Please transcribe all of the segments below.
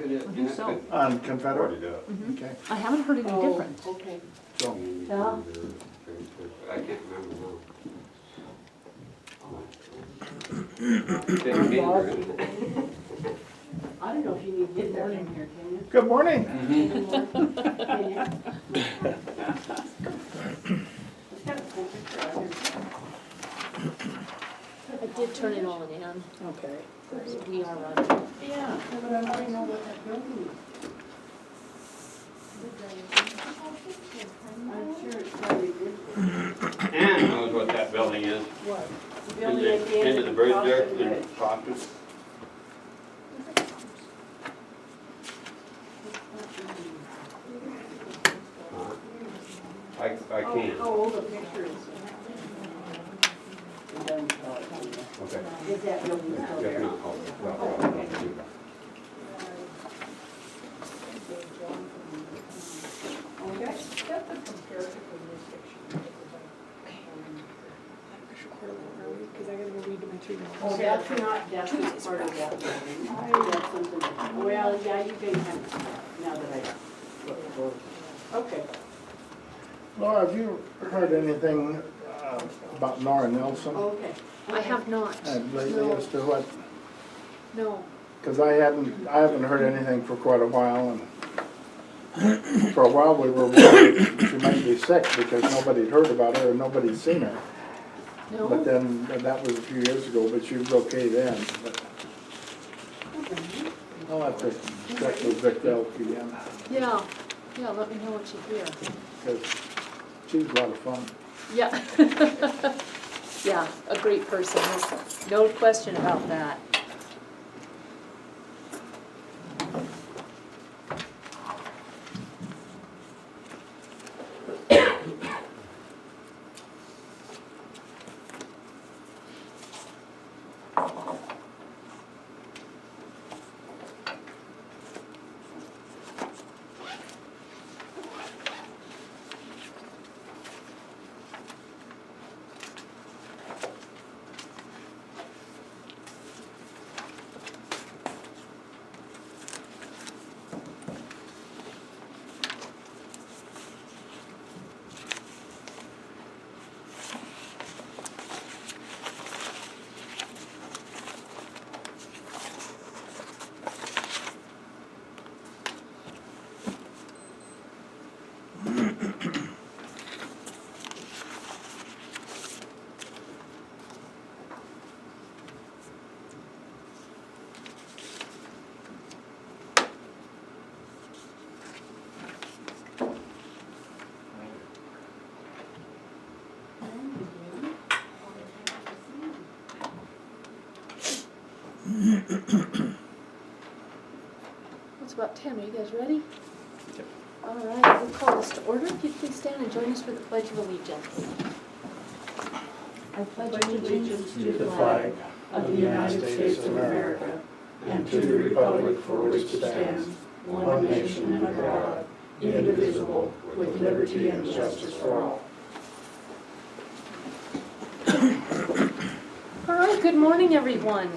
I think so. On Confederate? Mhm. Okay. I haven't heard any different. Okay. So, Yeah. I can't remember now. I don't know if you need to get that in here, can you? good morning. Can you? It's got a full picture of it. I did turn it on, Ann. Okay. So we are running. Yeah, but I want to know what that building is. I'm sure it's probably good. Ann knows what that building is. What? The building at the end Into of the bird there, Boston Ridge. in Boston. I can't. How old a picture is it? Okay. Is that building still If there? not, I'll. Okay. That's a comparatively new picture. Because I gotta go read to my 2-year-old. Oh, that's not part of that building. That's something, well, yeah, you can kind of, now that I look forward. Okay. Laura, have you heard anything about Nora Nelson? Okay. I have not. Lately No. as to what, No. because I haven't heard anything for quite a while, and for a while we were worried she might be sick because nobody'd heard about her and nobody'd seen her. But No? then, that was a few years ago, but she was okay then. But I'll have to check with Vic Delk again, Yeah. Yeah, let me know what you hear. because she's a lot of fun. Yeah. Yeah, a great person. No question about that. It's about 10. Are you guys ready? All right, we'll call this to order. If you'd please stand and join us for the Pledge of Allegiance. I pledge allegiance to the flag of the United States of America and to the republic for which it stands, one nation under God, indivisible, with liberty and justice for all. All right, good morning, everyone.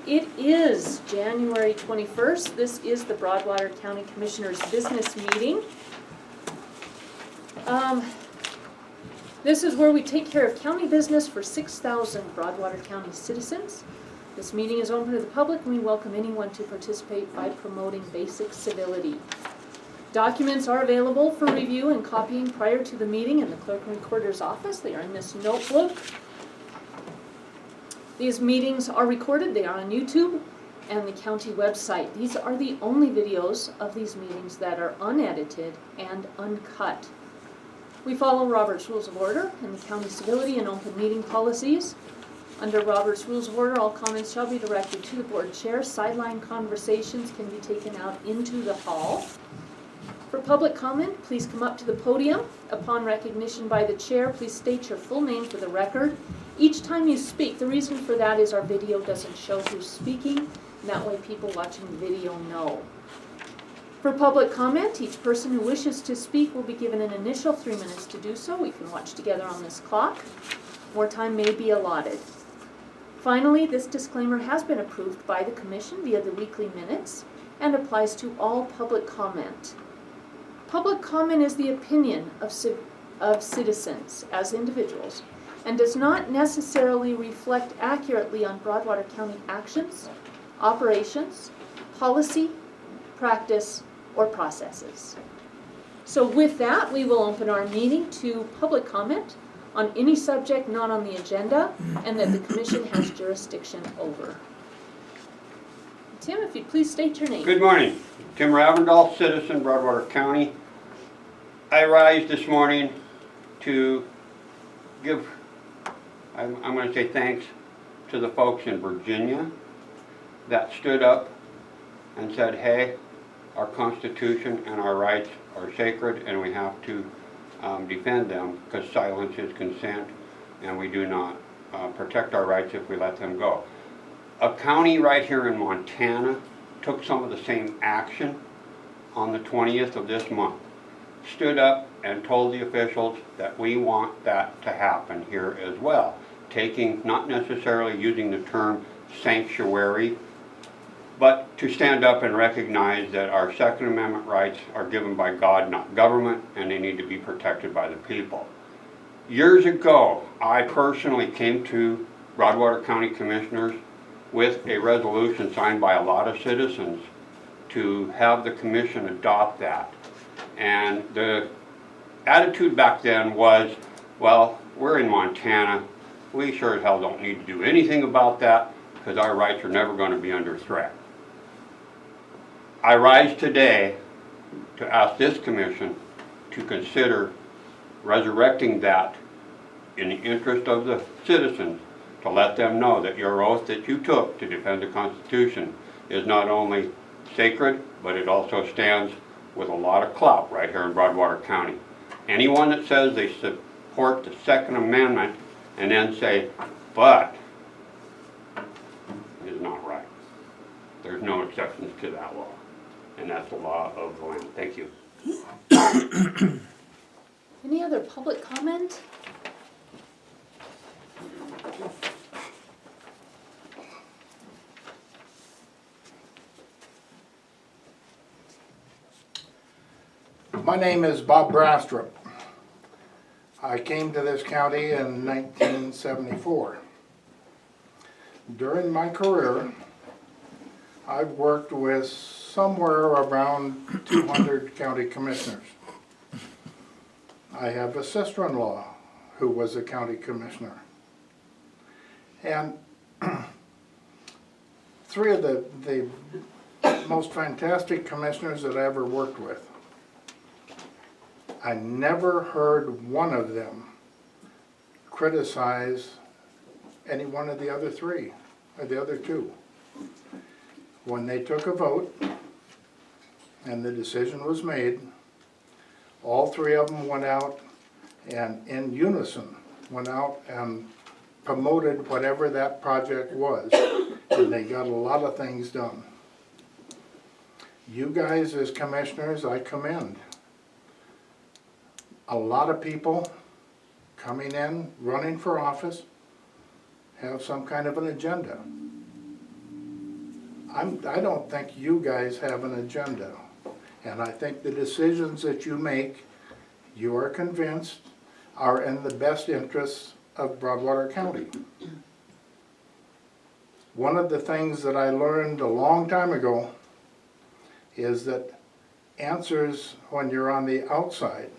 It is January 21st. This is the Broadwater County Commissioners' Business Meeting. This is where we take care of county business for 6,000 Broadwater County citizens. This meeting is open to the public, and we welcome anyone to participate by promoting basic civility. Documents are available for review and copying prior to the meeting in the clerk and recorder's office. They are in this notebook. These meetings are recorded. They are on YouTube and the county website. These are the only videos of these meetings that are unedited and uncut. We follow Robert's Rules of Order and the county civility and open meeting policies. Under Robert's Rules of Order, all comments shall be directed to the board chair. Sideline conversations can be taken out into the hall. For public comment, please come up to the podium. Upon recognition by the chair, please state your full name for the record. Each time you speak, the reason for that is our video doesn't show who's speaking, and that way people watching the video know. For public comment, each person who wishes to speak will be given an initial 3 minutes to do so. We can watch together on this clock. More time may be allotted. Finally, this disclaimer has been approved by the Commission via the weekly minutes. and applies to all public comment. Public comment is the opinion of citizens as individuals and does not necessarily reflect accurately on Broadwater County actions, operations, policy, practice, or processes. So with that, we will open our meeting to public comment on any subject not on the agenda and that the commission has jurisdiction over. Tim, if you'd please state your name. Good morning. Tim Ravendall, citizen, Broadwater County. I rise this morning to give, I'm going to say thanks to the folks in Virginia that stood up and said, hey, our Constitution and our rights are sacred and we have to defend them because silence is consent and we do not protect our rights if we let them go. A county right here in Montana took some of the same action on the 20th of this month. Stood up and told the officials that we want that to happen here as well. Taking, not necessarily using the term sanctuary, but to stand up and recognize that our Second Amendment rights are given by God, not government, and they need to be protected by the people. Years ago, I personally came to Broadwater County Commissioners with a resolution signed by a lot of citizens to have the commission adopt that. And the attitude back then was, well, we're in Montana, we sure as hell don't need to do anything about that because our rights are never going to be under threat. I rise today to ask this commission to consider resurrecting that in the interest of the citizens, to let them know that your oath that you took to defend the Constitution is not only sacred, but it also stands with a lot of clout right here in Broadwater County. Anyone that says they support the Second Amendment and then say, but, is not right. There's no exceptions to that law. And that's the law of the land. Thank you. Any other public comment? My name is Bob Brastrup. I came to this county in 1974. During my career, I've worked with somewhere around 200 county commissioners. I have a sister-in-law who was a county commissioner. And three of the most fantastic commissioners that I ever worked with. I never heard one of them criticize any one of the other three, or the other two. When they took a vote and the decision was made, all three of them went out and in unison went out and promoted whatever that project was, and they got a lot of things done. You guys as commissioners, I commend. A lot of people coming in, running for office, have some kind of an agenda. I don't think you guys have an agenda. And I think the decisions that you make, you are convinced, are in the best interests of Broadwater County. One of the things that I learned a long time ago is that answers when you're on the outside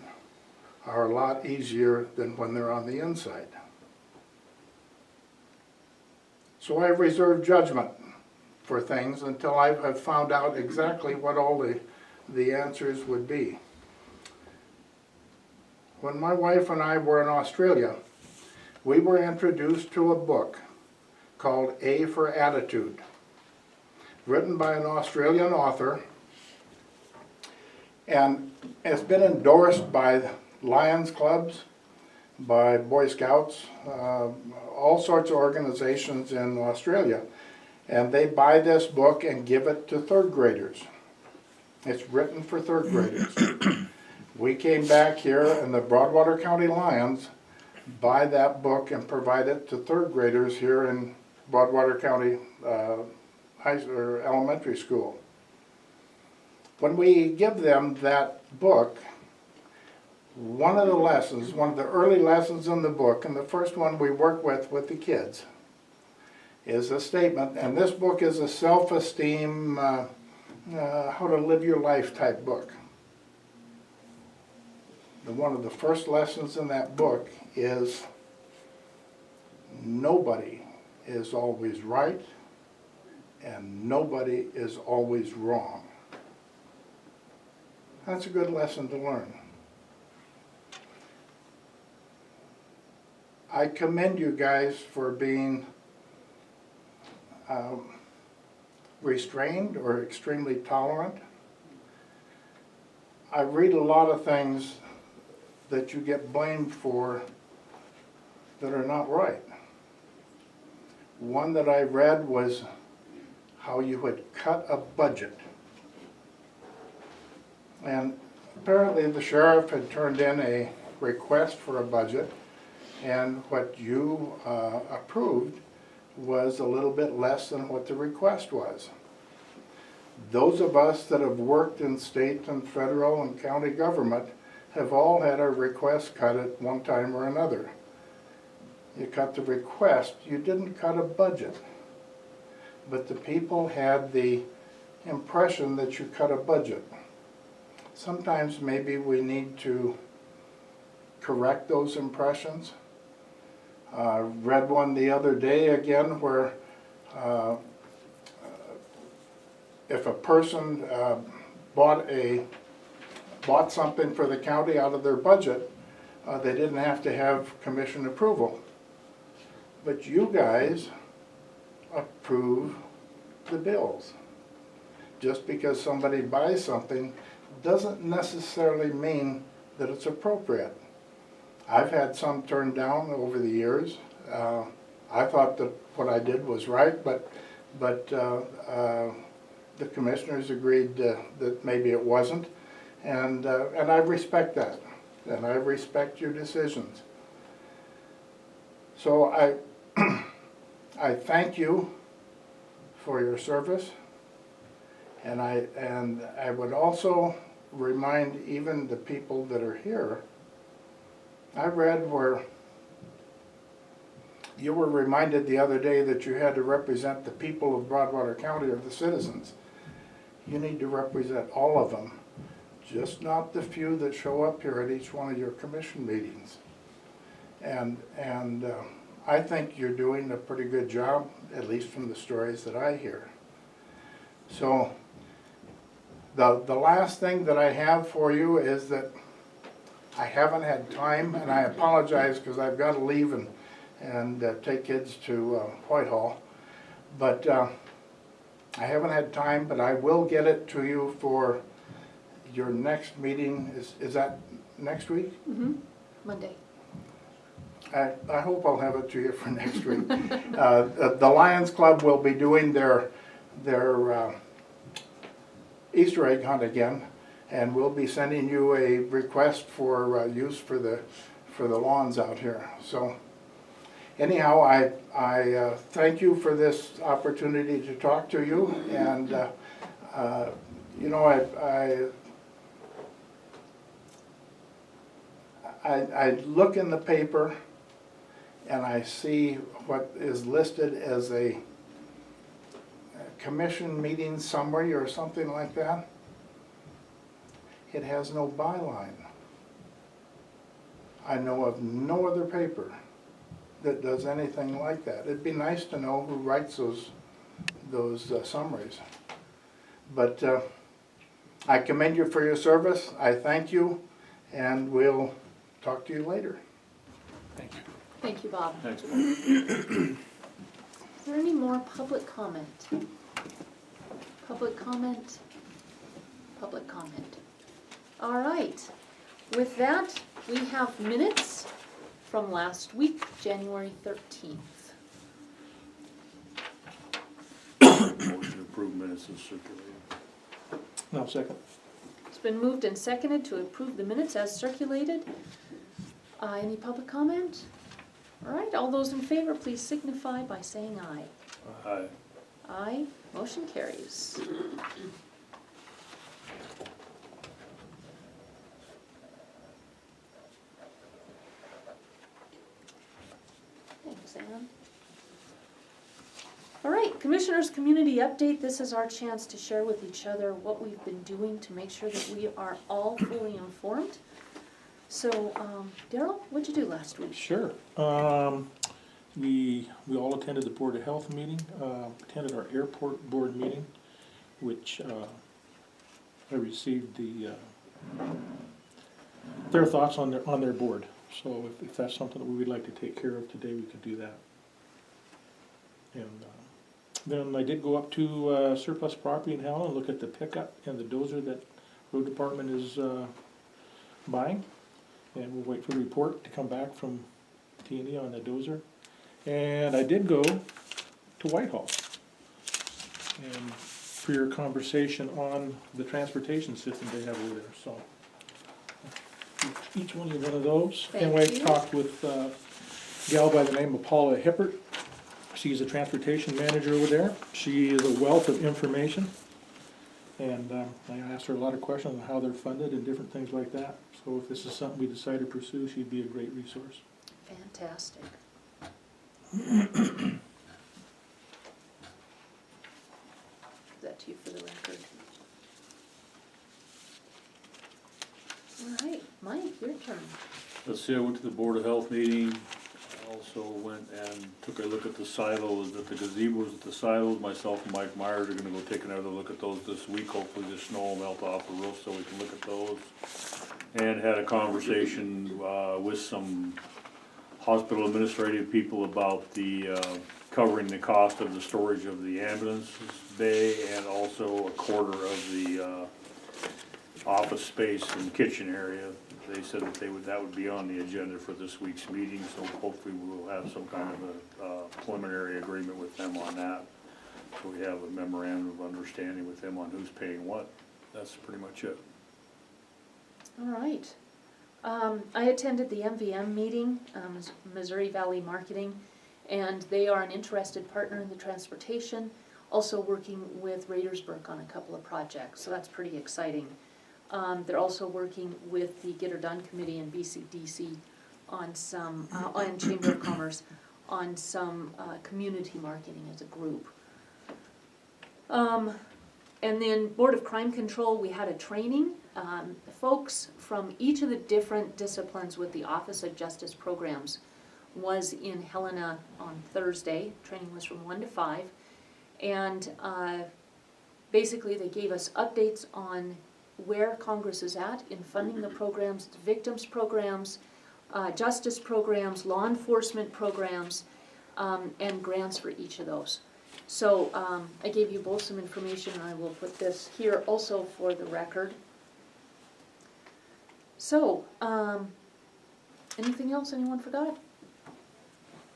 are a lot easier than when they're on the inside. So I've reserved judgment for things until I have found out exactly what all the answers would be. When my wife and I were in Australia, we were introduced to a book called A for Attitude, written by an Australian author, and it's been endorsed by Lions clubs, by Boy Scouts, all sorts of organizations in Australia. And they buy this book and give it to third graders. It's written for third graders. We came back here and the Broadwater County Lions buy that book and provide it to third graders here in Broadwater County elementary school. when we give them that book, one of the lessons, one of the early lessons in the book, and the first one we work with the kids, is a statement, and this book is a self-esteem, how to live your life type book. One of the first lessons in that book is nobody is always right and nobody is always wrong. That's a good lesson to learn. I commend you guys for being restrained or extremely tolerant. I read a lot of things that you get blamed for that are not right. One that I read was how you had cut a budget. And apparently the sheriff had turned in a request for a budget, and what you approved was a little bit less than what the request was. Those of us that have worked in state and federal and county government have all had our requests cut at one time or another. You cut the request, you didn't cut a budget. But the people had the impression that you cut a budget. Sometimes maybe we need to correct those impressions. Read one the other day again where if a person bought something for the county out of their budget, they didn't have to have commission approval. But you guys approve the bills. Just because somebody buys something doesn't necessarily mean that it's appropriate. I've had some turned down over the years. I thought that what I did was right, but the commissioners agreed that maybe it wasn't, and I respect that, and I respect your decisions. So I thank you for your service, and I would also remind even the people that are here. I read where you were reminded the other day that you had to represent the people of Broadwater County, or the citizens. You need to represent all of them, just not the few that show up here at each one of your commission meetings. And I think you're doing a pretty good job, at least from the stories that I hear. So the last thing that I have for you is that I haven't had time, and I apologize because I've got to leave and take kids to Whitehall. But I haven't had time, but I will get it to you for your next meeting. Is that next week? Mm-hmm. Monday. I hope I'll have it to you for next week. The Lions Club will be doing their Easter egg hunt again, and we'll be sending you a request for use for the lawns out here. So anyhow, I thank you for this opportunity to talk to you, and you know, I look in the paper and I see what is listed as a commission meeting summary or something like that. It has no byline. I know of no other paper that does anything like that. It'd be nice to know who writes those summaries. But I commend you for your service. I thank you, and we'll talk to you later. Thank you. Thank you, Bob. Thanks, Bob. Is there any more public comment? Public comment? Public comment. All right. With that, we have minutes from last week, January 13th. Motion to approve minutes is circulated. No, second. It's been moved and seconded to approve the minutes as circulated. Any public comment? All right, all those in favor, please signify by saying aye. Aye. Aye, motion carries. man. All right, Commissioners' Community Update. This is our chance to share with each other what we've been doing to make sure that we are all fully informed. So, Daryl, what'd you do last week? Sure. We all attended the Board of Health meeting, attended our airport board meeting, which I received their thoughts on their board. So if that's something that we would like to take care of today, we could do that. And then I did go up to surplus property in Helen and look at the pickup and the dozer that road department is buying. And we'll wait for the report to come back from T&E on the dozer. And I did go to Whitehall and for your conversation on the transportation system they have over there. So each one of those. Thank And we you. talked with a gal by the name of Paula Hippert. She's a transportation manager over there. She is a wealth of information. And I asked her a lot of questions on how they're funded and different things like that. So if this is something we decide to pursue, she'd be a great resource. Fantastic. That to you for the record. All right, Mike, your turn. Let's see, I went to the Board of Health meeting, I also went and took a look at the silos, at the gazebos at the silos. Myself and Mike Myers are gonna go take another look at those this week, hopefully the snow will melt off the roof so we can look at those. And had a conversation with some hospital administrative people about the covering the cost of the storage of the ambulance bay and also a quarter of the office space and kitchen area. They said that that would be on the agenda for this week's meeting, so hopefully we'll have some kind of a preliminary agreement with them on that. So we have a memorandum of understanding with them on who's paying what. That's pretty much it. All right. I attended the MVM meeting, Missouri Valley Marketing, and they are an interested partner in the transportation, also working with Raidersburg on a couple of projects, so that's pretty exciting. They're also working with the Get Her Done Committee and BCDC on some, on Chamber of Commerce, on some community marketing as a group. And then Board of Crime Control, we had a training. Folks from each of the different disciplines with the Office of Justice Programs was in Helena on Thursday. Training was from 1 to 5. And basically they gave us updates on where Congress is at in funding the programs, victims programs, justice programs, law enforcement programs, and grants for each of those. So I gave you both some information. I will put this here also for the record. So, anything else anyone forgot?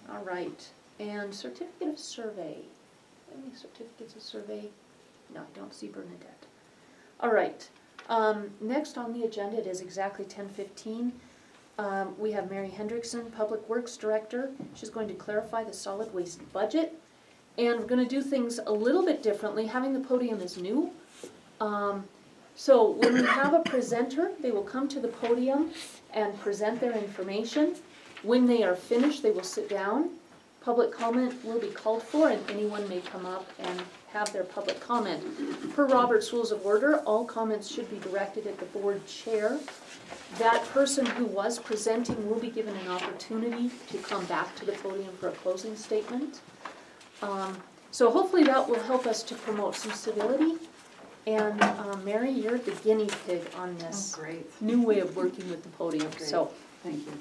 All right, and certificate of survey. Any certificates of survey? No, I don't see Bernadette. All right, next on the agenda, it is exactly 10:15. We have Mary Hendrickson, Public Works Director. She's going to clarify the solid waste budget. And we're going to do things a little bit differently. Having the podium is new. So when we have a presenter, they will come to the podium and present their information. When they are finished, they will sit down. Public comment will be called for, and anyone may come up and have their public comment. Per Robert's Rules of Order, all comments should be directed at the board chair. That person who was presenting will be given an opportunity to come back to the podium for a closing statement. So hopefully that will help us to promote some civility. And Mary, you're the guinea pig on this Great. new way of working with the podium. Great. So Thank you.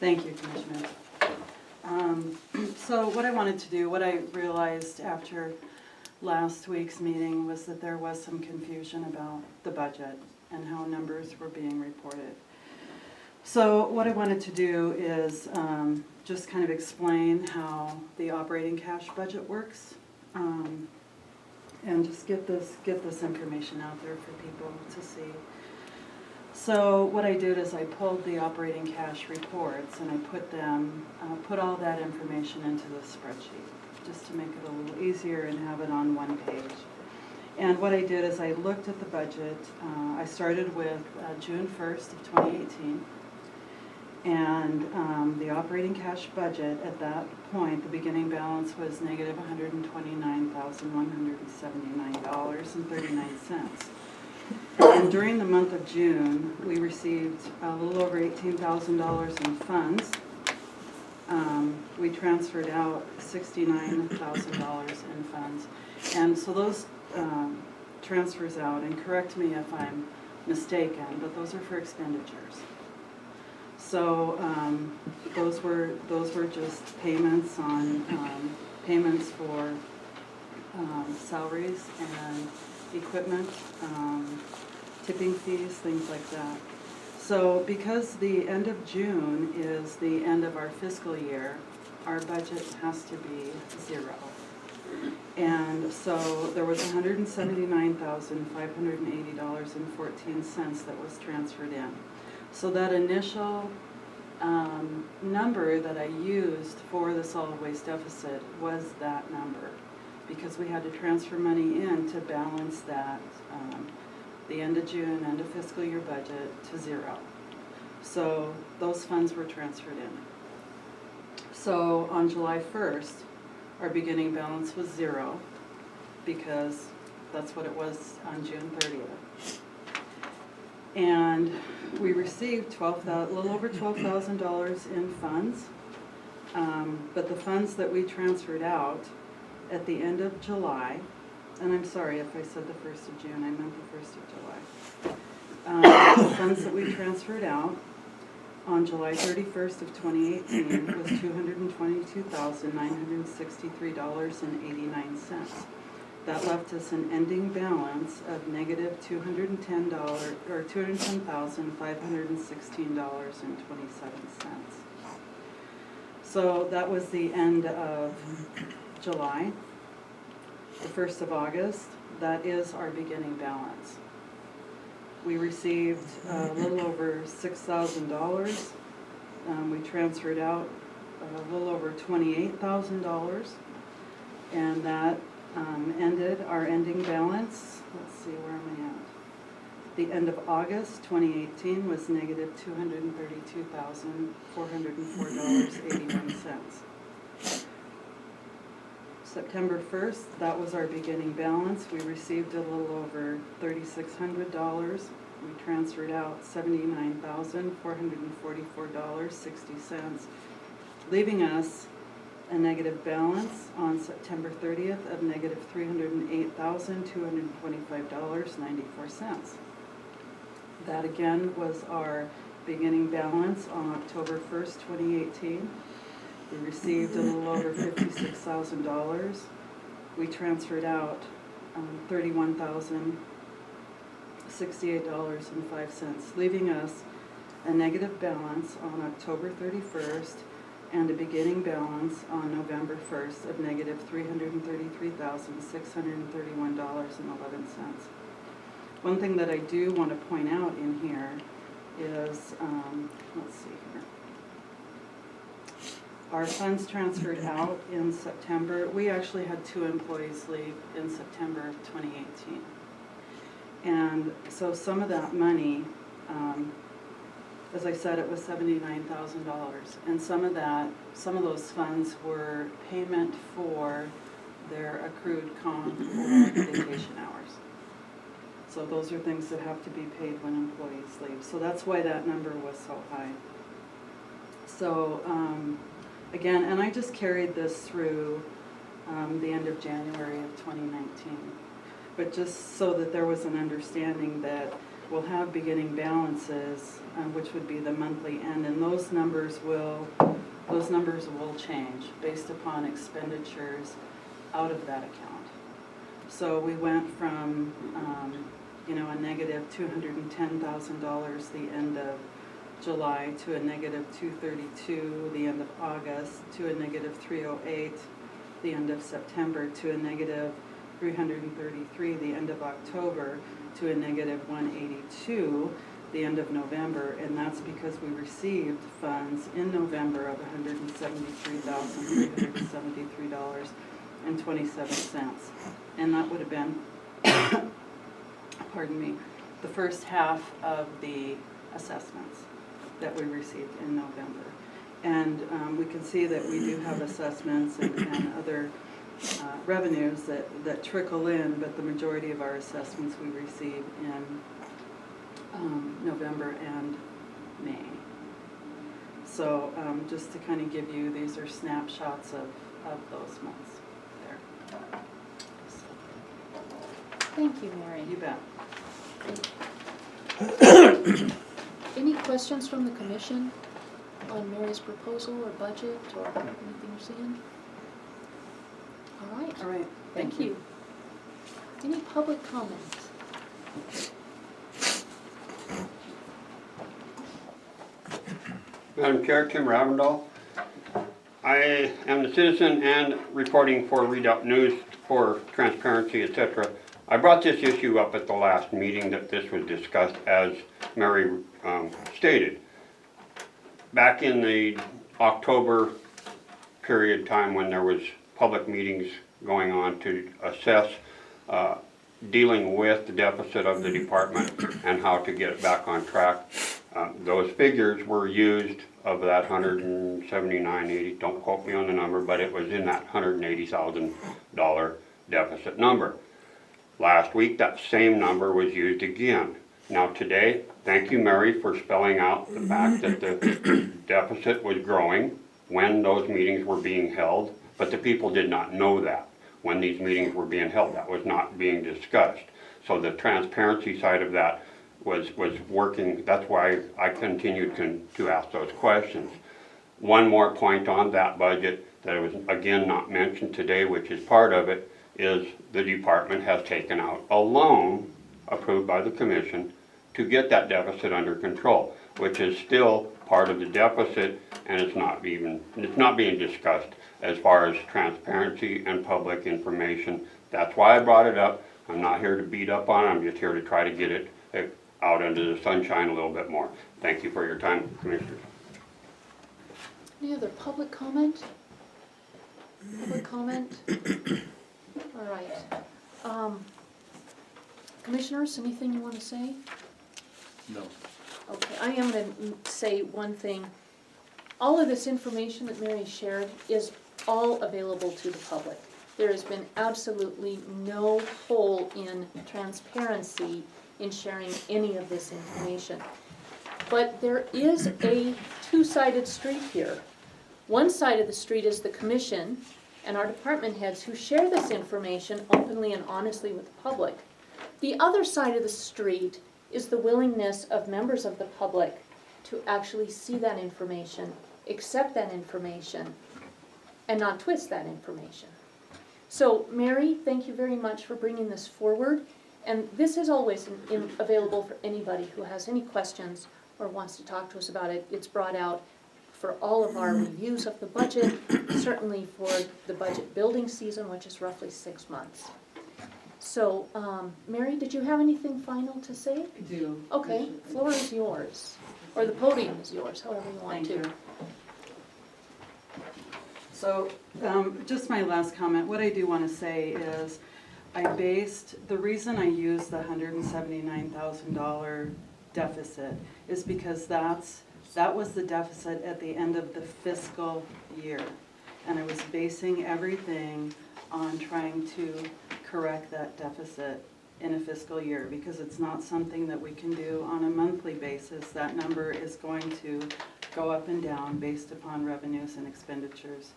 Thank you, Commissioner. So what I wanted to do, what I realized after last week's meeting was that there was some confusion about the budget and how numbers were being reported. So what I wanted to do is just kind of explain how the operating cash budget works, and just get this information out there for people to see. So what I did is I pulled the operating cash reports and I put all that information into the spreadsheet, just to make it a little easier and have it on one page. And what I did is I looked at the budget. I started with June 1st of 2018. And the operating cash budget at that point, the beginning balance was negative $129,179.39. And during the month of June, we received a little over $18,000 in funds. We transferred out $69,000 in funds. And so those transfers out, and correct me if I'm mistaken, but those are for expenditures. So those were just payments on payments for salaries and equipment, tipping fees, things like that. So because the end of June is the end of our fiscal year, our budget has to be zero. And so there was $179,580.14 that was transferred in. So that initial number that I used for the solid waste deficit was that number, because we had to transfer money in to balance that the end of June, end of fiscal year budget to zero. So those funds were transferred in. So on July 1st, our beginning balance was zero, because that's what it was on June 30th. And we received a little over $12,000 in funds, but the funds that we transferred out at the end of July, and I'm sorry if I said the 1st of June, I meant the 1st of July. The funds that we transferred out on July 31st of 2018 was $222,963.89. That left us an ending balance of negative $210 or $210,516.27. So that was the end of July. The 1st of August, that is our beginning balance. We received a little over $6,000. We transferred out a little over $28,000, and that ended our ending balance. Let's see, where am I at? The end of August 2018 was negative $232,404.81. September 1st, that was our beginning balance. We received a little over $3,600. We transferred out $79,444.60, leaving us a negative balance on September 30th of negative $308,225.94. That again was our beginning balance on October 1st, 2018. We received a little over $56,000. We transferred out $31,068.05, leaving us a negative balance on October 31st and a beginning balance on November 1st of negative $333,631.11. One thing that I do want to point out in here is, let's see here. Our funds transferred out in September. We actually had 2 employees leave in September of 2018. And so some of that money, as I said, it was $79,000. And some of those funds were payment for their accrued comp or vacation hours. So those are things that have to be paid when employees leave. So that's why that number was so high. So, again, and I just carried this through the end of January of 2019. But just so that there was an understanding that we'll have beginning balances, which would be the monthly end, and those numbers will change based upon expenditures out of that account. So we went from a negative $210,000 the end of July to a negative $232 the end of August, to a negative $308 the end of September, to a negative $333 the end of October, to a negative $182 the end of November, and that's because we received funds in November of $173,373.27, and that would have been, pardon me, the first half of the assessments. that we received in November. And we can see that we do have assessments and other revenues that trickle in, but the majority of our assessments we receive in November and May. So just to kind of give you, these are snapshots of those months there. Thank you, Mary. You bet. Any questions from the commission on Mary's proposal or budget or anything you're seeing? All right. All right. Thank you. Any public comment? Madam Chair, Tim Ravendall. I am the citizen and reporting for Redoubt News for transparency, etc. I brought this issue up at the last meeting that this was discussed, as Mary stated. Back in the October period time when there was public meetings going on to assess dealing with the deficit of the department and how to get it back on track. Those figures were used of that $179.80, don't quote me on the number, but it was in that $180,000 deficit number. Last week, that same number was used again. Now today, thank you, Mary, for spelling out the fact that the deficit was growing when those meetings were being held, but the people did not know that when these meetings were being held. That was not being discussed. So the transparency side of that was working. That's why I continued to ask those questions. One more point on that budget that was again not mentioned today, which is part of it, is the department has taken out a loan approved by the commission to get that deficit under control, which is still part of the deficit, and it's not being discussed as far as transparency and public information. That's why I brought it up. I'm not here to beat up on it. I'm just here to try to get it out into the sunshine a little bit more. Thank you for your time, Commissioners. Any other public comment? Public comment? All right. Commissioners, anything you want to say? No. Okay, I am going to say one thing. All of this information that Mary shared is all available to the public. There has been absolutely no hole in transparency in sharing any of this information. But there is a two-sided street here. One side of the street is the commission and our department heads who share this information openly and honestly with the public. The other side of the street is the willingness of members of the public to actually see that information, accept that information, and not twist that information. So, Mary, thank you very much for bringing this forward. And this is always available for anybody who has any questions or wants to talk to us about it. It's brought out for all of our reviews of the budget, certainly for the budget building season, which is roughly 6 months. So, Mary, did you have anything final to say? I do. Okay, floor is yours, or the podium is yours, however you want Thank to. you. So, just my last comment, what I do want to say is the reason I used the $179,000 deficit is because that was the deficit at the end of the fiscal year. And I was basing everything on trying to correct that deficit in a fiscal year, because it's not something that we can do on a monthly basis. That number is going to go up and down based upon revenues and expenditures.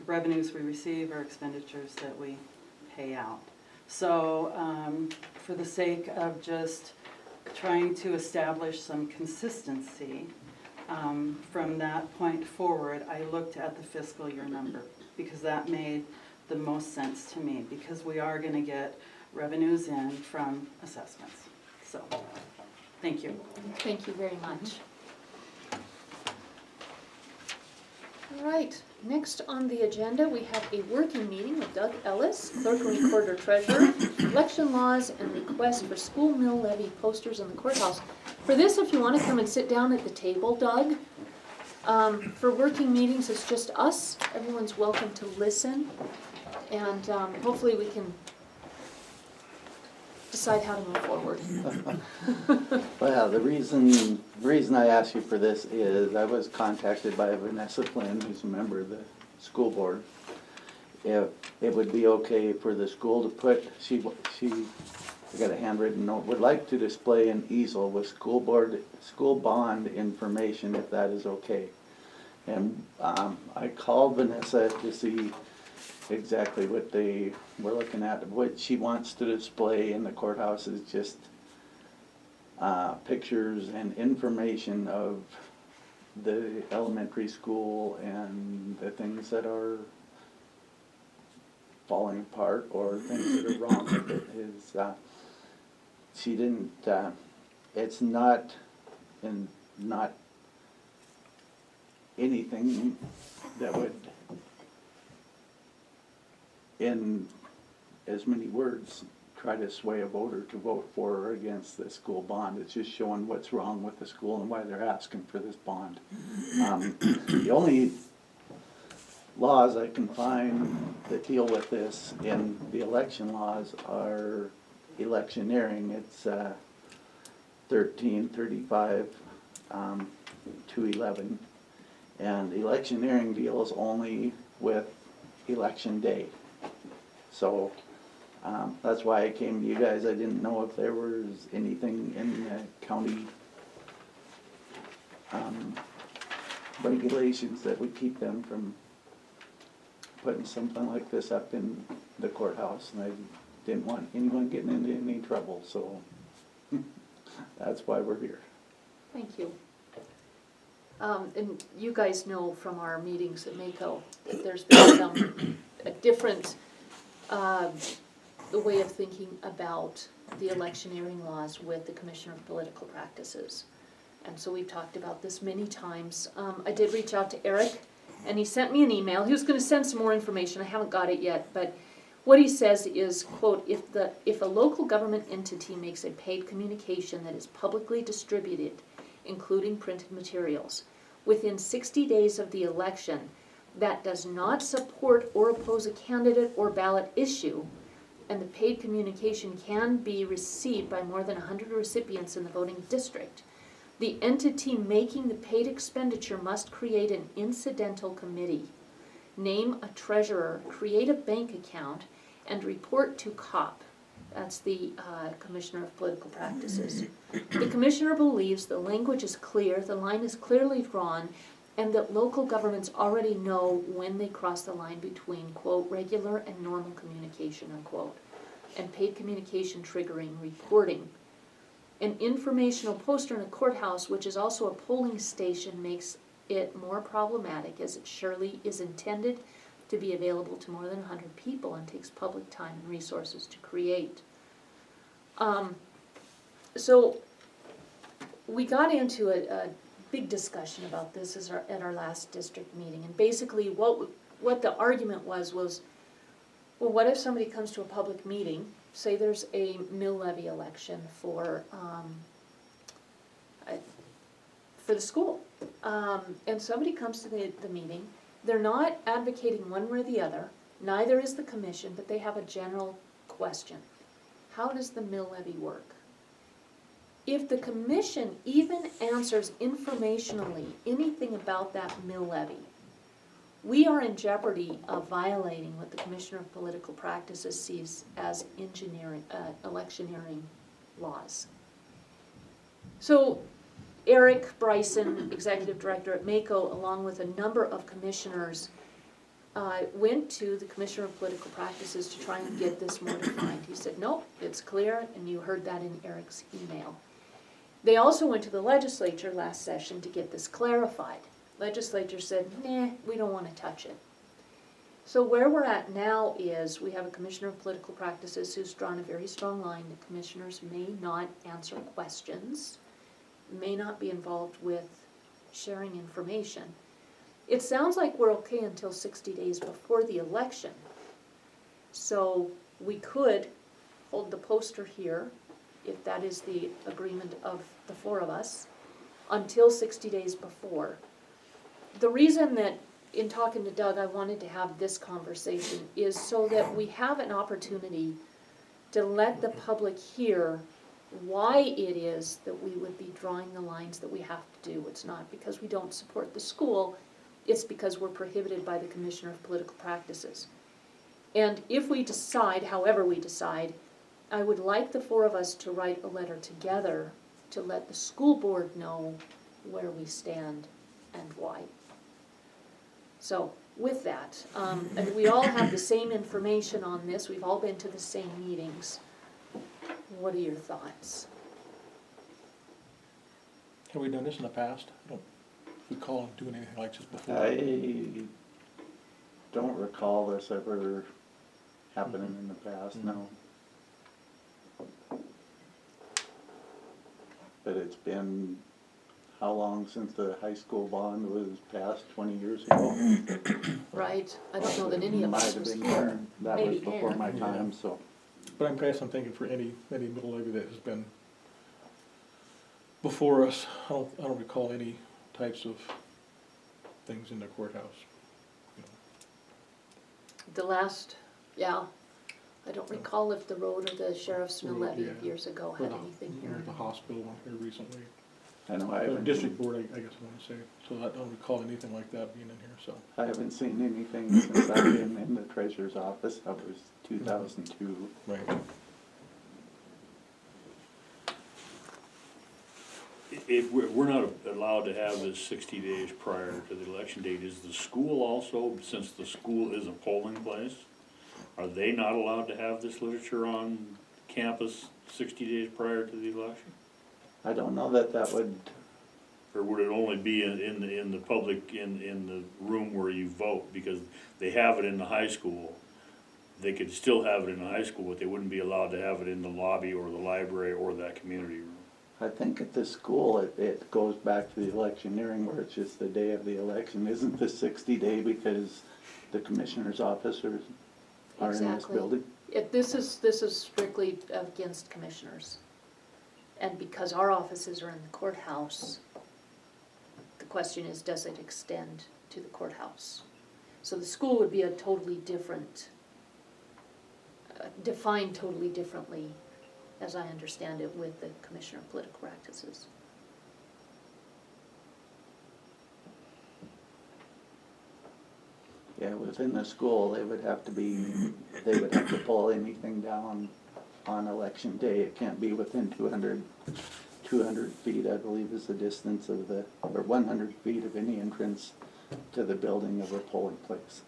Revenues we receive are expenditures that we pay out. So for the sake of just trying to establish some consistency, from that point forward, I looked at the fiscal year number, because that made the most sense to me, because we are going to get revenues in from assessments. So, thank you. Thank you very much. All right, next on the agenda, we have a working meeting with Doug Ellis, Clerk and Recorder Treasurer, election laws and request for school mill levy posters in the courthouse. For this, if you want to come and sit down at the table, Doug. For working meetings, it's just us. Everyone's welcome to listen. And hopefully we can decide how to move forward. Well, the reason I asked you for this is I was contacted by Vanessa Flynn, who's a member of the school board. If it would be okay for the school to put, she I got a handwritten note, would like to display an easel with school bond information, if that is okay. And I called Vanessa to see exactly what they were looking at. What she wants to display in the courthouse is just pictures and information of the elementary school and the things that are falling apart or things that are wrong with it. She didn't, it's not anything that would, in as many words, try to sway a voter to vote for or against the school bond. It's just showing what's wrong with the school and why they're asking for this bond. The only laws I can find that deal with this in the election laws are electioneering. It's 1335 211, and electioneering deals only with election day. So that's why I came to you guys. I didn't know if there was anything in the county regulations that would keep them from putting something like this up in the courthouse, and I didn't want anyone getting into any trouble, so that's why we're here. Thank you. And you guys know from our meetings at Mako that there's been a different the way of thinking about the electioneering laws with the Commissioner of Political Practices. And so we've talked about this many times. I did reach out to Eric, and he sent me an email. He was going to send some more information. I haven't got it yet, but what he says is, quote, if a local government entity makes a paid communication that is publicly distributed, including printed materials, within 60 days of the election that does not support or oppose a candidate or ballot issue, and the paid communication can be received by more than 100 recipients in the voting district, the entity making the paid expenditure must create an incidental committee, name a treasurer, create a bank account, and report to COP. That's the Commissioner of Political Practices. The Commissioner believes the language is clear, the line is clearly drawn, and that local governments already know when they cross the line between, quote, regular and normal communication, unquote, and paid communication triggering reporting. An informational poster in a courthouse, which is also a polling station, makes it more problematic, as it surely is intended to be available to more than 100 people and takes public time and resources to create. So we got into a big discussion about this at our last district meeting, and basically what the argument was, well, what if somebody comes to a public meeting, say there's a mill levy election for the school, and somebody comes to the meeting, they're not advocating one way or the other, neither is the commission, but they have a general question. How does the mill levy work? If the commission even answers informationally anything about that mill levy, we are in jeopardy of violating what the Commissioner of Political Practices sees as electioneering laws. So Eric Bryson, Executive Director at Mako, along with a number of commissioners, went to the Commissioner of Political Practices to try and get this more defined. He said, nope, it's clear, and you heard that in Eric's email. They also went to the legislature last session to get this clarified. Legislature said, nah, we don't want to touch it. So where we're at now is we have a Commissioner of Political Practices who's drawn a very strong line that commissioners may not answer questions, may not be involved with sharing information. It sounds like we're okay until 60 days before the election. So we could hold the poster here, if that is the agreement of the four of us, until 60 days before. The reason that in talking to Doug I wanted to have this conversation is so that we have an opportunity to let the public hear why it is that we would be drawing the lines that we have to do. It's not because we don't support the school, it's because we're prohibited by the Commissioner of Political Practices. And if we decide, however we decide, I would like the four of us to write a letter together to let the school board know where we stand and why. So, with that, and we all have the same information on this, we've all been to the same meetings. What are your thoughts? Have we done this in the past? I don't recall doing anything like this before. I don't recall this ever happening in the past, no. But it's been, how long since the high school bond was passed, 20 years ago? Right? I don't know that any of Might us have was been here. here. That was Maybe before Ann. my time, so. But I'm thinking for any middle levy that has been before us, I don't recall any types of things in the courthouse. You know. The last, yeah, I don't recall if the road or the sheriff's mill levy Yeah. years ago Or had the- anything or here. the hospital one here recently. I know I The haven't. district board, I guess I want to say, so I don't recall anything like that being in here, so. I haven't seen anything since I've been in the treasurer's office. That was 2002. Right. If we're not allowed to have this 60 days prior to the election date, is the school also, since the school is a polling place, are they not allowed to have this literature on campus 60 days prior to the election? I don't know that that would, Or would it only be in the public, in the room where you vote? Because they have it in the high school. They could still have it in the high school, but they wouldn't be allowed to have it in the lobby or the library or that community room. I think at the school, it goes back to the electioneering where it's just the day of the election. Isn't the 60 day because the commissioner's officers are in this Exactly. building? This is strictly against commissioners. And because our offices are in the courthouse, the question is, does it extend to the courthouse? So the school would be a totally different, defined totally differently, as I understand it, with the Commissioner of Political Practices. Yeah, within the school, they would have to pull anything down on election day. It can't be within 200 feet, I believe is the distance of or 100 feet of any entrance to the building of a polling place.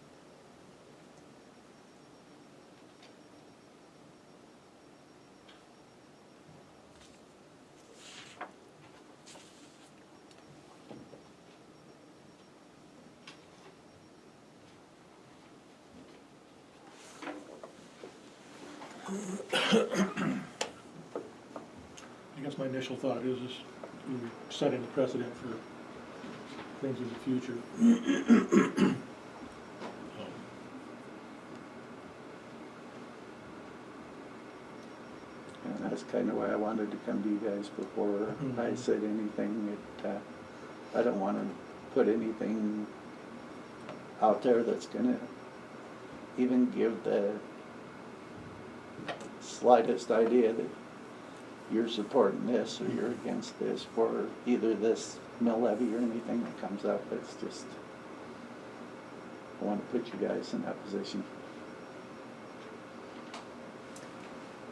I guess my initial thought is we were setting the precedent for things in the future. And that's kind of why I wanted to come to you guys before I said anything. I don't want to put anything out there that's gonna even give the slightest idea that you're supporting this or you're against this for either this mill levy or anything that comes up. It's just, I want to put you guys in that position.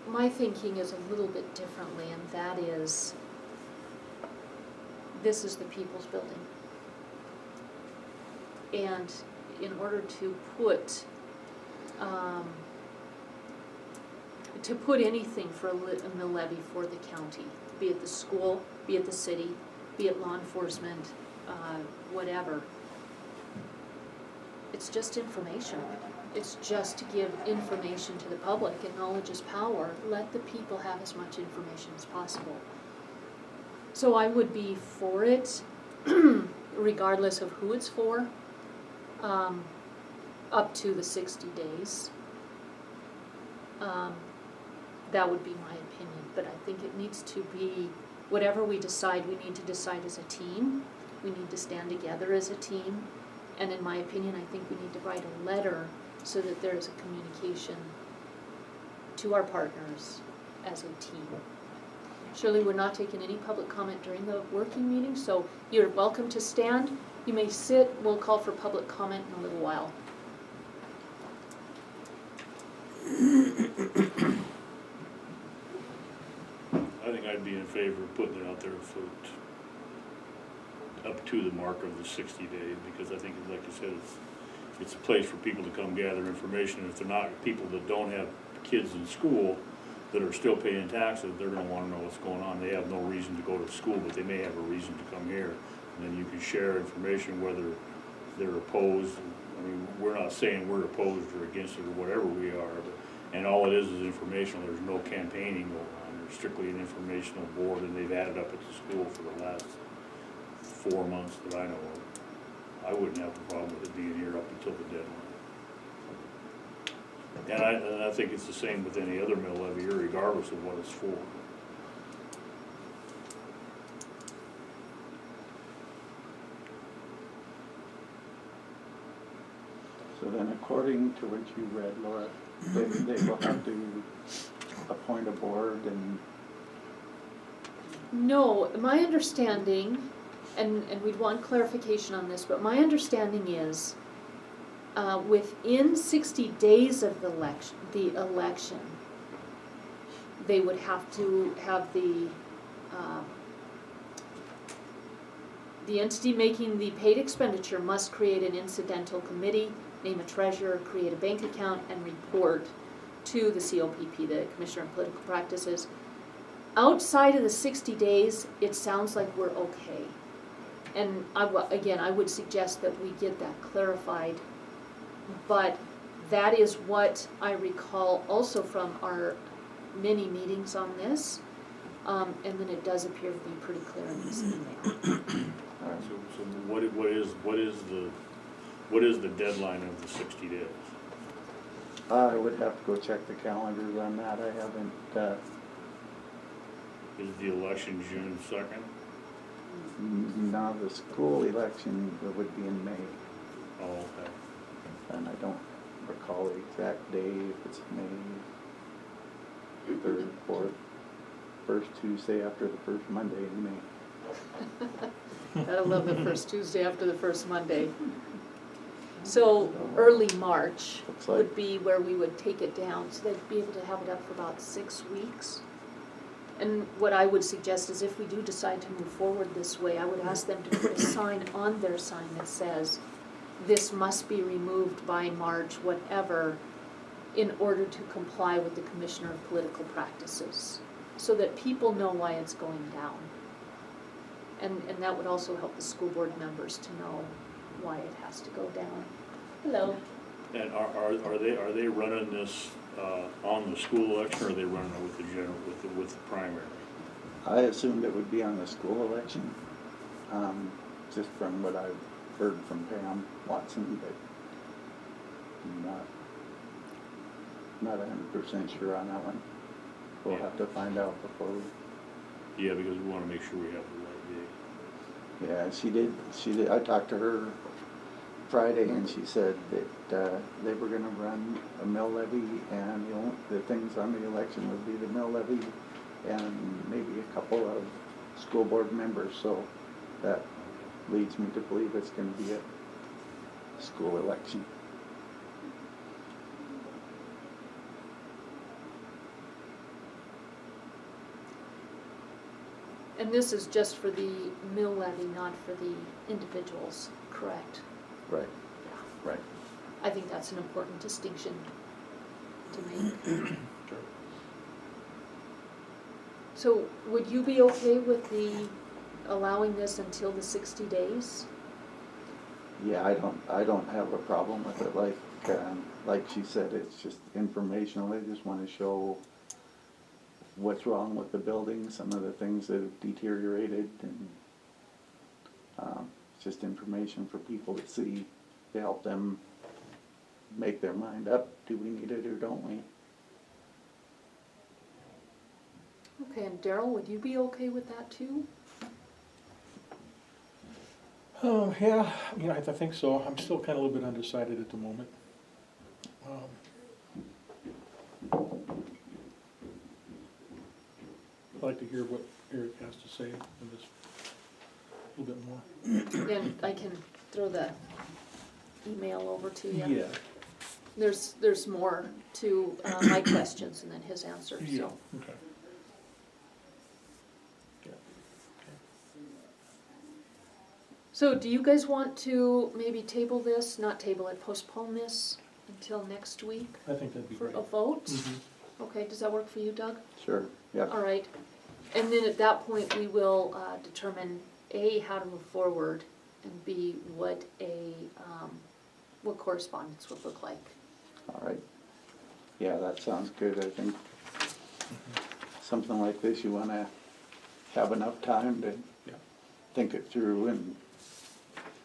My thinking is a little bit differently, and that is, this is the people's building. And in order to put anything for a mill levy for the county, be it the school, be it the city, be it law enforcement, whatever, it's just information. It's just to give information to the public, and knowledge is power. Let the people have as much information as possible. So I would be for it, regardless of who it's for, up to the 60 days. That would be my opinion, but I think it needs to be, whatever we decide, we need to decide as a team. We need to stand together as a team, and in my opinion, I think we need to write a letter so that there is a communication to our partners as a team. Surely we're not taking any public comment during the working meeting, so you're welcome to stand. You may sit. We'll call for public comment in a little while. I think I'd be in favor of putting it out there for up to the mark of the 60 days, because I think, like you said, it's a place for people to come gather information. If they're not, people that don't have kids in school that are still paying taxes, they're gonna wanna know what's going on. They have no reason to go to school, but they may have a reason to come here. And then you can share information, whether they're opposed. I mean, we're not saying we're opposed or against it or whatever we are, but, and all it is informational. There's no campaigning going on. There's strictly an informational board, and they've had it up at the school for the last 4 months that I know of. I wouldn't have a problem with it being here up until the deadline. And I think it's the same with any other mill levy, regardless of what it's for. So then according to what you read, Laura, they will have to appoint a board and, No, my understanding, and we'd want clarification on this, but my understanding is within 60 days of the election, they would have to have the entity making the paid expenditure must create an incidental committee, name a treasurer, create a bank account, and report to the COPP, the Commissioner on Political Practices. Outside of the 60 days, it sounds like we're okay. And again, I would suggest that we get that clarified. But that is what I recall also from our many meetings on this. And then it does appear to be pretty clear in this email. So what is the deadline of the 60 days? I would have to go check the calendars on that. I haven't, Is the election June 2nd? now the school election would be in May, Oh, okay. and I don't recall the exact day, if it's May 3rd, 4th, first Tuesday after the first Monday in May. Gotta love the first Tuesday after the first Monday. So early March Looks like- would be where we would take it down, so they'd be able to have it up for about 6 weeks. And what I would suggest is if we do decide to move forward this way, I would ask them to put a sign on their sign that says, this must be removed by March, whatever, in order to comply with the Commissioner of Political Practices, so that people know why it's going down. And that would also help the school board members to know why it has to go down. Hello. And are they running this on the school election, or are they running it with the general, with the primary? I assumed it would be on the school election, just from what I've heard from Pam Watson, but I'm not 100% sure on that one. We'll have to find out before we... Yeah, because we want to make sure we have the right date. Yeah, she did, I talked to her Friday, and she said that they were gonna run a mill levy, and the things on the election would be the mill levy and maybe a couple of school board members, so that leads me to believe it's gonna be a school election. And this is just for the mill levy, not for the individuals, correct? Right, Yeah. right. I think that's an important distinction to make. So would you be okay with allowing this until the 60 days? Yeah, I don't have a problem with it, like she said, it's just informational, they just wanna show what's wrong with the building, some of the things that have deteriorated, and it's just information for people to see, to help them make their mind up, do we need it or don't we? Okay, and Daryl, would you be okay with that too? Oh, yeah, I think so. I'm still kind of a little bit undecided at the moment. I'd like to hear what Eric has to say in this a little bit more. And I can throw the email over to you. Yeah, There's more to my questions and then his answers, yeah, so. okay. Yeah. So do you guys want to maybe table this, not table it, postpone this until next week I think that'd be for great. a vote? Mhm. Okay, does that work for you, Doug? Sure, yep. All right, and then at that point, we will determine A, how to move forward, and B, what correspondence would look like. All right. Yeah, that sounds good, I think. Something like this, you wanna have enough time to Yeah. think it through, and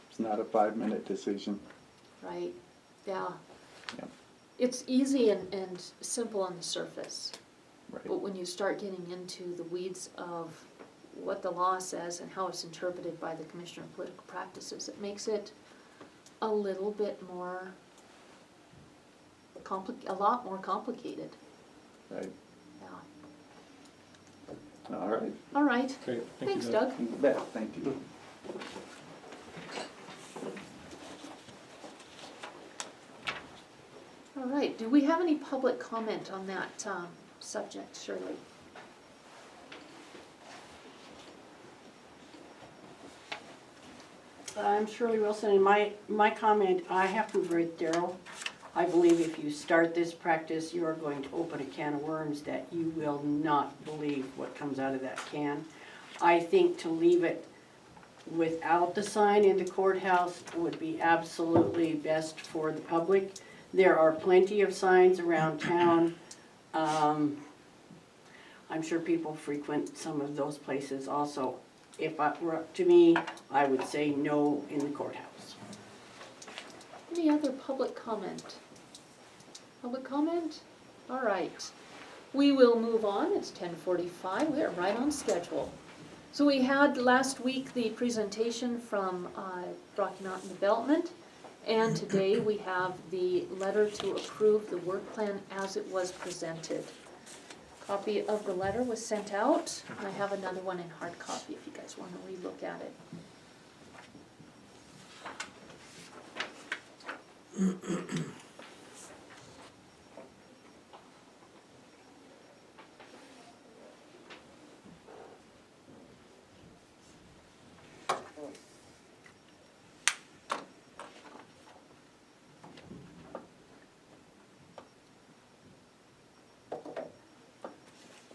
it's not a 5-minute decision. Right, yeah. Yep. It's easy and simple on the surface, but Right, when you start getting into the weeds of what the law says and how it's interpreted by the Commissioner of Political Practices, it makes it a little bit more a lot more complicated, right. yeah. All right. All right, Great, thank thanks you, Doug. You bet, thank you. All right, do we have any public comment on that subject, Shirley? I'm Shirley Wilson, and my comment, I have to agree with Daryl. I believe if you start this practice, you are going to open a can of worms that you will not believe what comes out of that can. I think to leave it without the sign in the courthouse would be absolutely best for the public. There are plenty of signs around town. I'm sure people frequent some of those places also. If it were up to me, I would say no in the courthouse. Any other public comment? Public comment? All right. We will move on. It's 10:45. We are right on schedule. So we had last week the presentation from Rocky Mountain Development, and today we have the letter to approve the work plan as it was presented. Copy of the letter was sent out. I have another one in hard copy if you guys want to relook at it.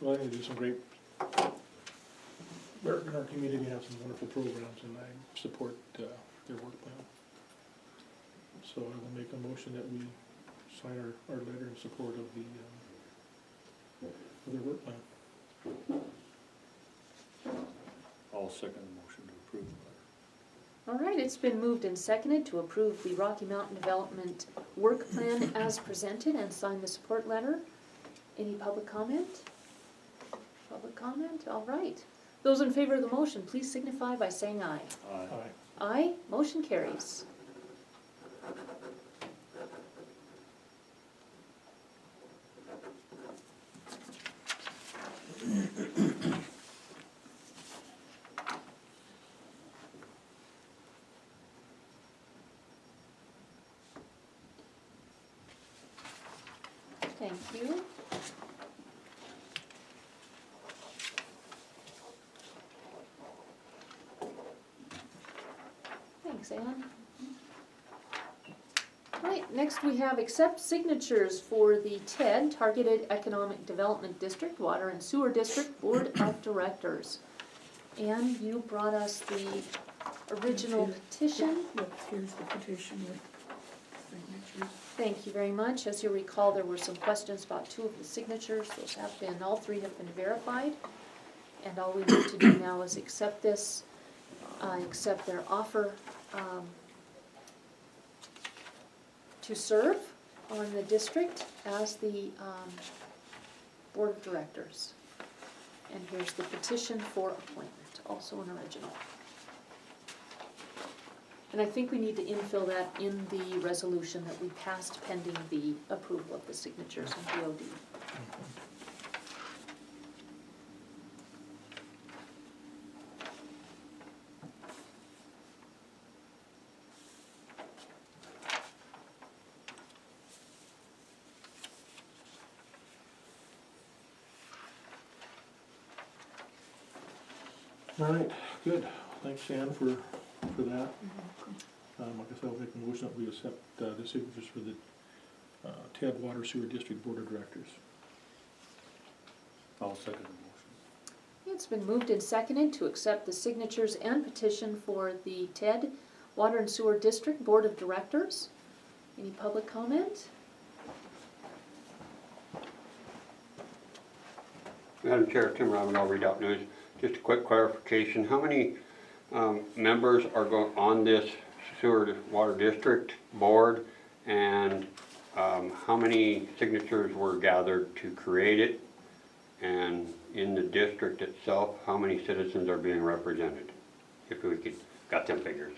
Well, they do some great work in our community, have some wonderful programs, and I support their work plan. So I will make a motion that we sign our letter in support of their work plan. I'll second the motion to approve the letter. All right, it's been moved and seconded to approve the Rocky Mountain Development Work Plan as presented and sign the support letter. Any public comment? Public comment? All right. Those in favor of the motion, please signify by saying aye. Aye. Aye. Aye, motion carries. Thank you. Thanks, Ann. Right, next we have accept signatures for the TED, Targeted Economic Development District, Water and Sewer District Board of Directors. Ann, you brought us the original petition. Yep, here's the petition with signatures. Thank you very much. As you recall, there were some questions about two of the signatures. Those have been, all three have been verified. And all we need to do now is accept this, accept their offer to serve on the district as the board of directors. And here's the petition for appointment, also an original. And I think we need to infill that in the resolution that we passed pending the approval of the signatures and DOD. All right, good. Thanks, Ann, for that. Like I said, I'll make a motion that we accept the signatures for the Ted Water Sewer District Board of Directors. I'll second the motion. It's been moved and seconded to accept the signatures and petition for the TED Water and Sewer District Board of Directors. Any public comment? Madam Chair, Tim Ravenel, Redoubt News. Just a quick clarification, how many members are going on this sewer water district board? And how many signatures were gathered to create it? And in the district itself, how many citizens are being represented? If we got them figures.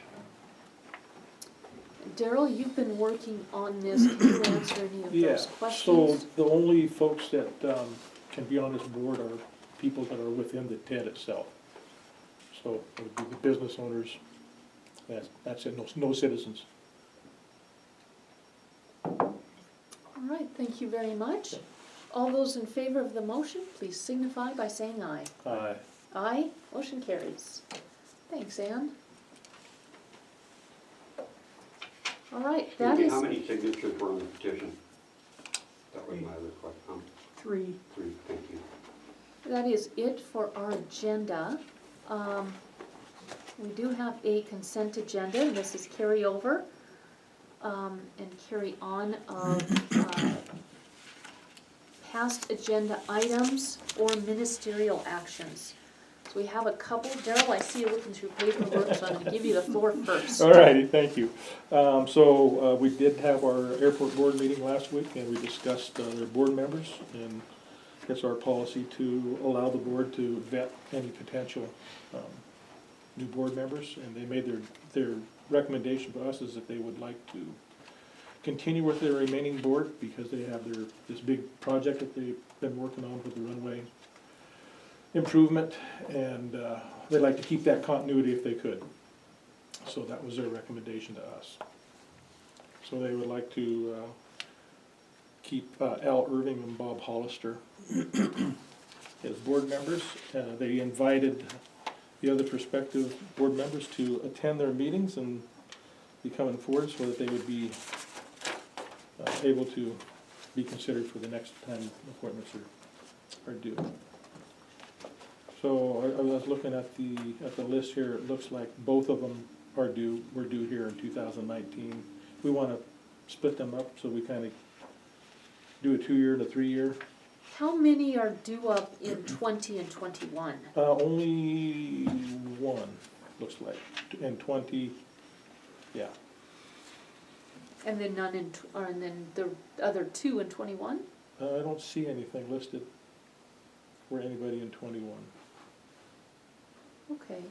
Daryl, you've been working on this. Can you answer any of Yeah, those so questions? the only folks that can be on this board are people that are within the TED itself. So it would be the business owners, that's it, no citizens. All right, thank you very much. All those in favor of the motion, please signify by saying aye. Aye. Aye, motion carries. Thanks, Ann. All right, that is, How many signatures were on the petition? That was my other question. 3. 3, thank you. that is it for our agenda. We do have a consent agenda, and this is carryover and carry on of past agenda items or ministerial actions. So we have a couple. Daryl, I see you looking through paperwork, so I'm gonna give you the floor first. All righty, thank you. So we did have our airport board meeting last week, and we discussed their board members, and it's our policy to allow the board to vet any potential new board members, and they made their recommendation to us is that they would like to continue with their remaining board because they have this big project that they've been working on with the runway improvement, and they'd like to keep that continuity if they could. So that was their recommendation to us. So they would like to keep Al Irving and Bob Hollister as board members. They invited the other prospective board members to attend their meetings and be coming forward so that they would be able to be considered for the next time appointments are due. So I was looking at the list here. It looks like both of them were due here in 2019. We want to split them up so we kind of do a 2-year and a 3-year. How many are due up in 20 and 21? Only one, looks like, in 20, yeah. And then none in, and then the other 2 in 21? I don't see anything listed for anybody in 21. Okay.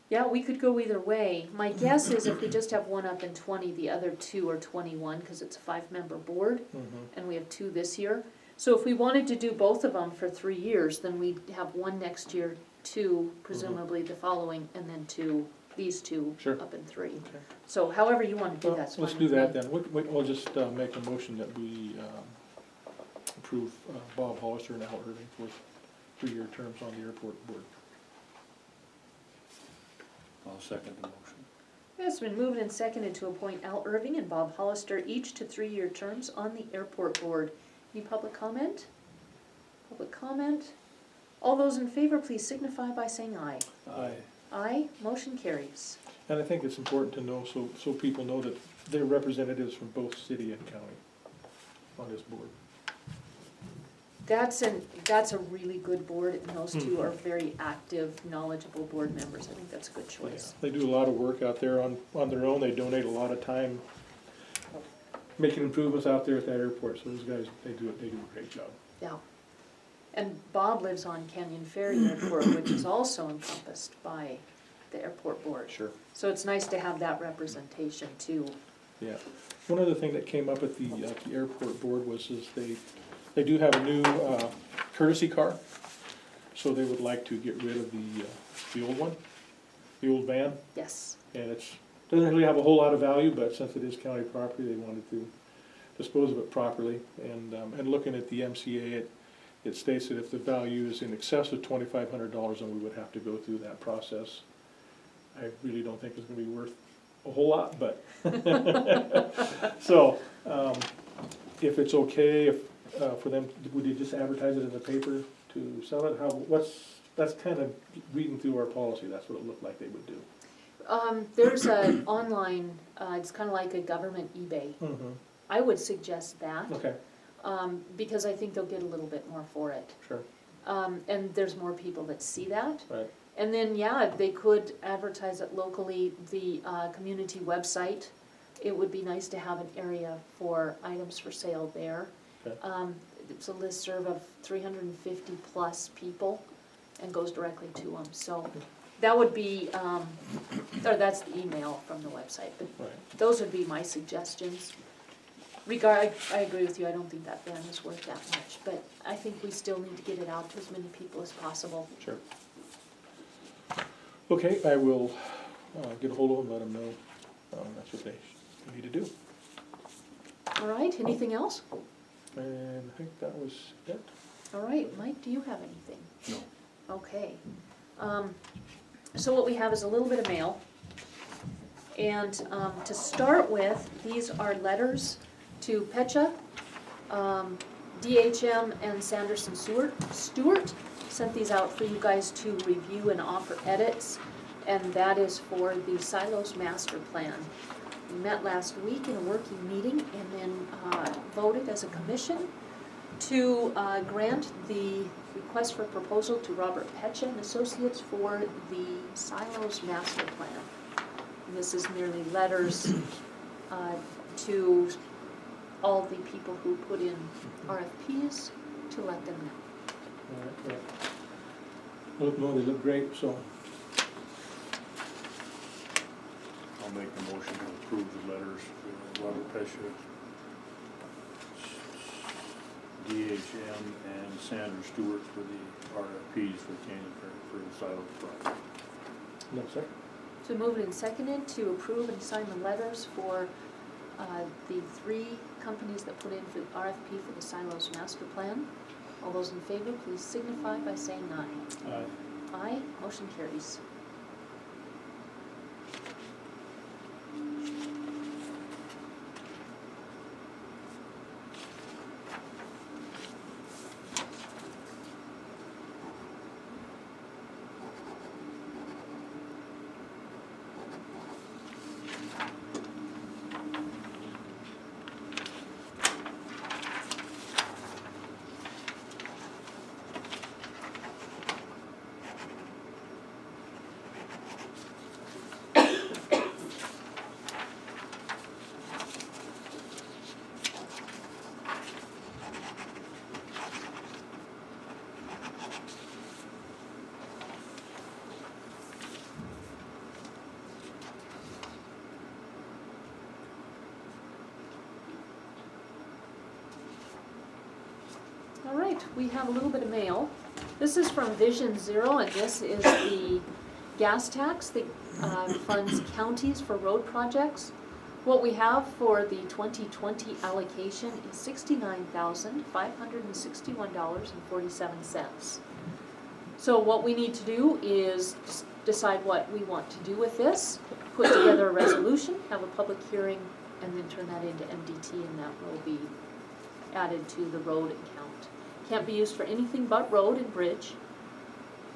Yeah, we could go either way. My guess is if we just have one up in 20, the other 2 are 21, because it's a 5-member board, and we have 2 this year. So if we wanted to do both of them for 3 years, then we'd have 1 next year, 2 presumably the following, and then 2, these 2 Sure. up in 3. Okay. So however you want to do Well, that's fine let's do with that me. then. We'll just make a motion that we approve Bob Hollister and Al Irving for 3-year terms on the airport board. I'll second the motion. It's been moved and seconded to appoint Al Irving and Bob Hollister each to 3-year terms on the airport board. Any public comment? Public comment? All those in favor, please signify by saying aye. Aye. Aye, motion carries. And I think it's important to know, so people know that there are representatives from both city and county on this board. That's a really good board, and those 2 are very active, knowledgeable board members. I think that's a good choice. They do a lot of work out there on their own. They donate a lot of time making improvements out there at that airport, so those guys, they do a great job. Yeah. And Bob lives on Canyon Ferry Airport, which is also encompassed by the airport board. Sure. So it's nice to have that representation too. Yeah. One other thing that came up at the airport board was they do have a new courtesy car, so they would like to get rid of the old one, the old van, Yes. and doesn't really have a whole lot of value, but since it is county property, they wanted to dispose of it properly. And looking at the MCA, it states that if the value is in excess of $2,500, then we would have to go through that process. I really don't think it's gonna be worth a whole lot, but. So, if it's okay, if, for them, would you just advertise it in the paper to sell it? That's kind of reading through our policy, that's what it looked like they would do. There's an online, it's kind of like a government eBay. Mm-hmm. I would suggest that, Okay, because I think they'll get a little bit more for it. sure, And there's more people that see that. right, And then, yeah, they could advertise it locally, the community website. It would be nice to have an area for items for sale there. Okay. It's a listserv of 350 plus people and goes directly to them. So that would be, or that's the email from the website, but right. those would be my suggestions. I agree with you, I don't think that van is worth that much, but I think we still need to get it out to as many people as possible. Sure. Okay, I will get a hold of them, let them know that's what they need to do. All right, anything else? And I think that was it. All right, Mike, do you have anything? No. Okay. So what we have is a little bit of mail. And to start with, these are letters to Pecha, DHM, and Sanderson Stewart. Sent these out for you guys to review and offer edits, and that is for the Silos Master Plan. We met last week in a working meeting and then voted as a commission to grant the request for proposal to Robert Pecha and Associates for the Silos Master Plan. And this is merely letters to all the people who put in RFPs to let them know. All right, yeah. Look, no, they look great, so, I'll make the motion to approve the letters to Robert Pesha, DHM, and Sandra Stewart for the RFPs for Canyon Fair for the silo project. no, sir. So moved and seconded to approve and sign the letters for the 3 companies that put in for the RFP for the Silos Master Plan. All those in favor, please signify by saying aye. Aye, motion carries. All right, we have a little bit of mail. This is from Vision Zero, and this is the gas tax that funds counties for road projects. What we have for the 2020 allocation is $69,561.47. So what we need to do is decide what we want to do with this, put together a resolution, have a public hearing, and then turn that into MDT, and that will be added to the road account. Can't be used for anything but road and bridge,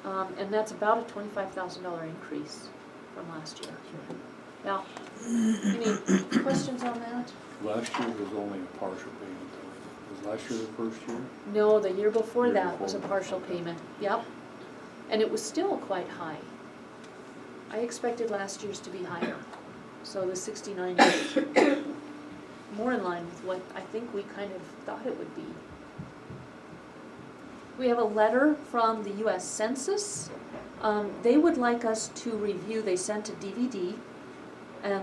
and that's about a $25,000 increase from last year. Now, any questions on that? Last year was only a partial payment, though. Was last year the first year? No, the year before Year that was a before. partial payment, yep. And it was still quite high. I expected last year's to be higher, so the 69 is more in line with what I think we kind of thought it would be. We have a letter from the US Census. They would like us to review, they sent a DVD